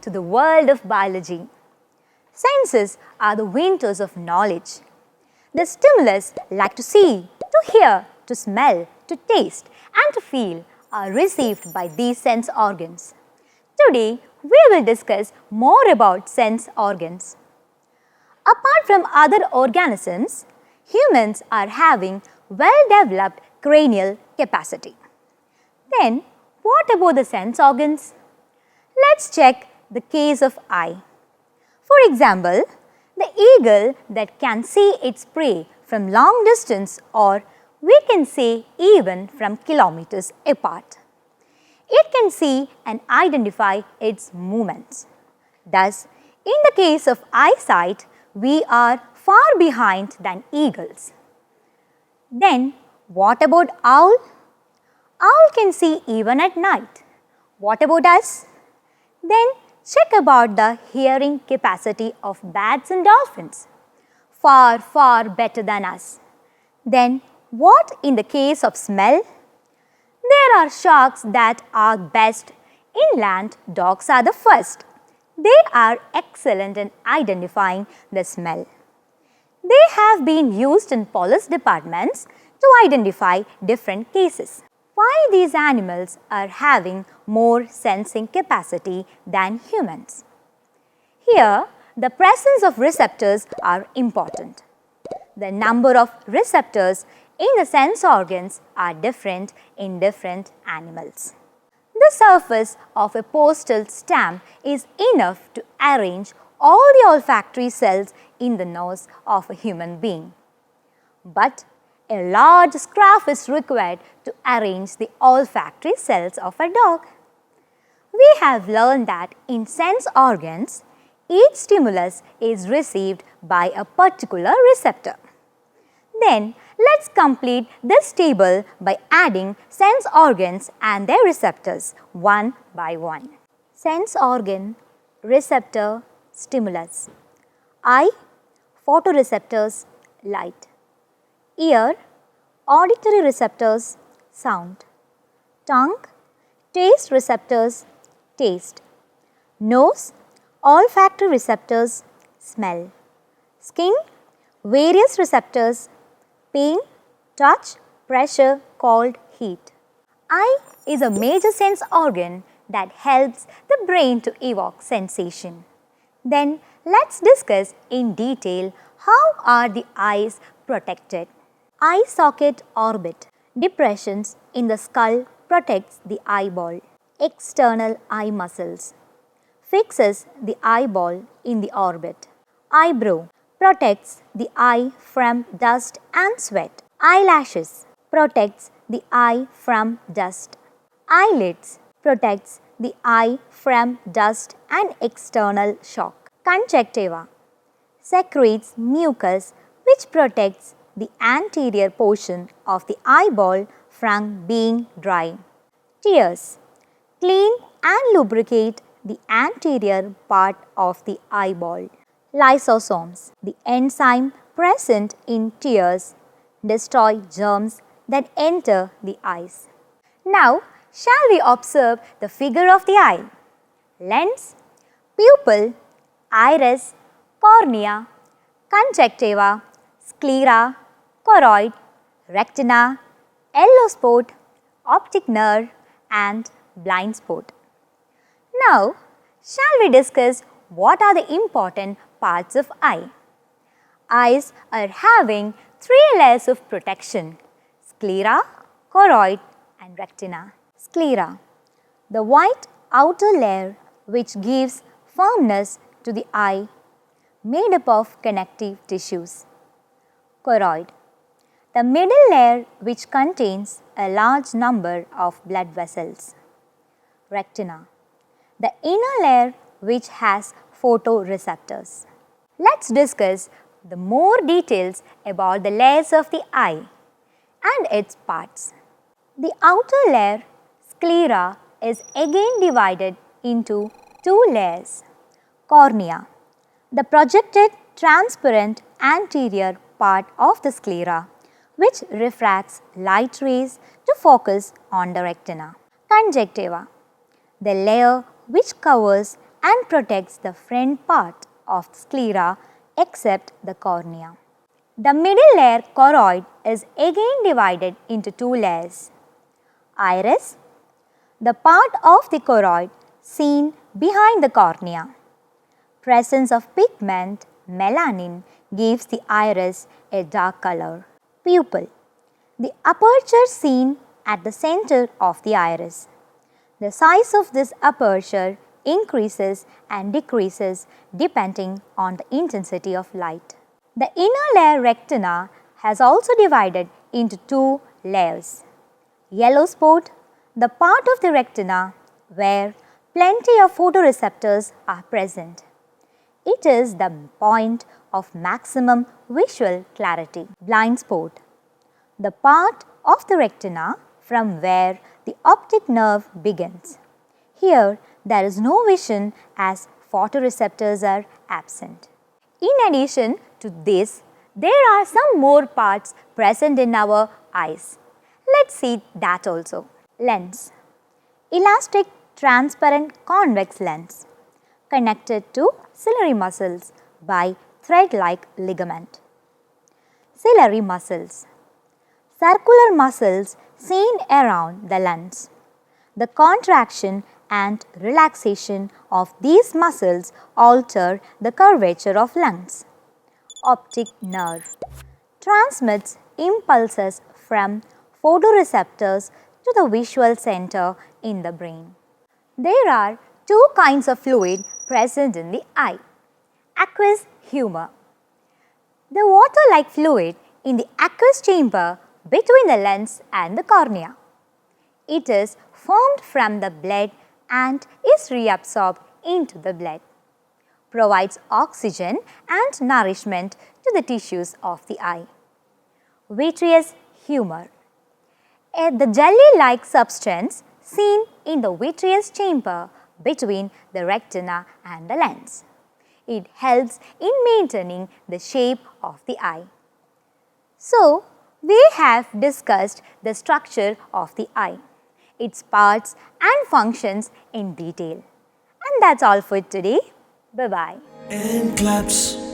to the world of biology. Senses are the winters of knowledge. The stimulus like to see, to hear, to smell, to taste and to feel are received by these sense organs. Today, we will discuss more about sense organs. Apart from other organisms, humans are having well-developed cranial capacity. Then, what about the sense organs? Let's check the case of eye. For example, the eagle that can see its prey from long distance, or we can say even from kilometers apart. It can see and identify its movements. Thus, in the case of eyesight, we are far behind than eagles. Then, what about owl? Owl can see even at night. What about us? Then check about the hearing capacity of bats and dolphins. Far, far better than us. Then what in the case of smell? There are sharks that are best. Inland, dogs are the first. They are excellent in identifying the smell. They have been used in police departments to identify different cases. Why these animals are having more sensing capacity than humans? Here, the presence of receptors are important. The number of receptors in the sense organs are different in different animals. The surface of a postal stamp is enough to arrange all the olfactory cells in the nose of a human being. But a large scarf is required to arrange the olfactory cells of a dog. We have learned that in sense organs, each stimulus is received by a particular receptor. Then, let's complete this table by adding sense organs and their receptors one by one. Sense organ, receptor, stimulus. Eye, photoreceptors, light. Ear, auditory receptors, sound. Tongue, taste receptors, taste. Nose, olfactory receptors, smell. Skin, various receptors, pain, touch, pressure, cold, heat. Eye is a major sense organ that helps the brain to evoke sensation. Then let's discuss in detail how are the eyes protected. Eye socket orbit. Depressions in the skull protects the eyeball. External eye muscles. Fixes the eyeball in the orbit. Eyebrow protects the eye from dust and sweat. Eyelashes protects the eye from dust. Eyelids protects the eye from dust and external shock. Conjunctiva secretes mucus which protects the anterior portion of the eyeball from being dry. Tears clean and lubricate the anterior part of the eyeball. Lysosomes, the enzyme present in tears, destroy germs that enter the eyes. Now, shall we observe the figure of the eye? Lens, pupil, iris, cornea, conjunctiva, sclera, choroid, retina, yellow spot, optic nerve and blind spot. Now, shall we discuss what are the important parts of eye? Eyes are having 3 layers of protection: sclera, choroid and retina. Sclera, the white outer layer which gives firmness to the eye, made up of connective tissues. Choroid, the middle layer which contains a large number of blood vessels. Retina, the inner layer which has photoreceptors. Let's discuss the more details about the layers of the eye and its parts. The outer layer, sclera, is again divided into 2 layers. Cornea, the projected transparent anterior part of the sclera which refracts light rays to focus on the retina. Conjunctiva, the layer which covers and protects the front part of the sclera except the cornea. The middle layer choroid is again divided into two layers. Iris, the part of the choroid seen behind the cornea. Presence of pigment, melanin, gives the iris a dark color. Pupil, the aperture seen at the center of the iris. The size of this aperture increases and decreases depending on the intensity of light. The inner layer retina has also divided into two layers. Yellow spot, the part of the retina where plenty of photoreceptors are present. It is the point of maximum visual clarity. Blind spot, the part of the retina from where the optic nerve begins. Here, there is no vision as photoreceptors are absent. In addition to this, there are some more parts present in our eyes. Let's see that also. Lens, elastic, transparent, convex lens connected to ciliary muscles by thread-like ligament. Ciliary muscles, circular muscles seen around the lens. The contraction and relaxation of these muscles alter the curvature of lens. Optic nerve transmits impulses from photoreceptors to the visual center in the brain. There are two kinds of fluid present in the eye. Aqueous humor, the water-like fluid in the aqueous chamber between the lens and the cornea. It is formed from the blood and is reabsorbed into the blood. Provides oxygen and nourishment to the tissues of the eye. Vitreous humor, the jelly-like substance seen in the vitreous chamber between the retina and the lens. It helps in maintaining the shape of the eye. So, we have discussed the structure of the eye, its parts and functions in detail. And that's all for today. Bye-bye. Enclaps.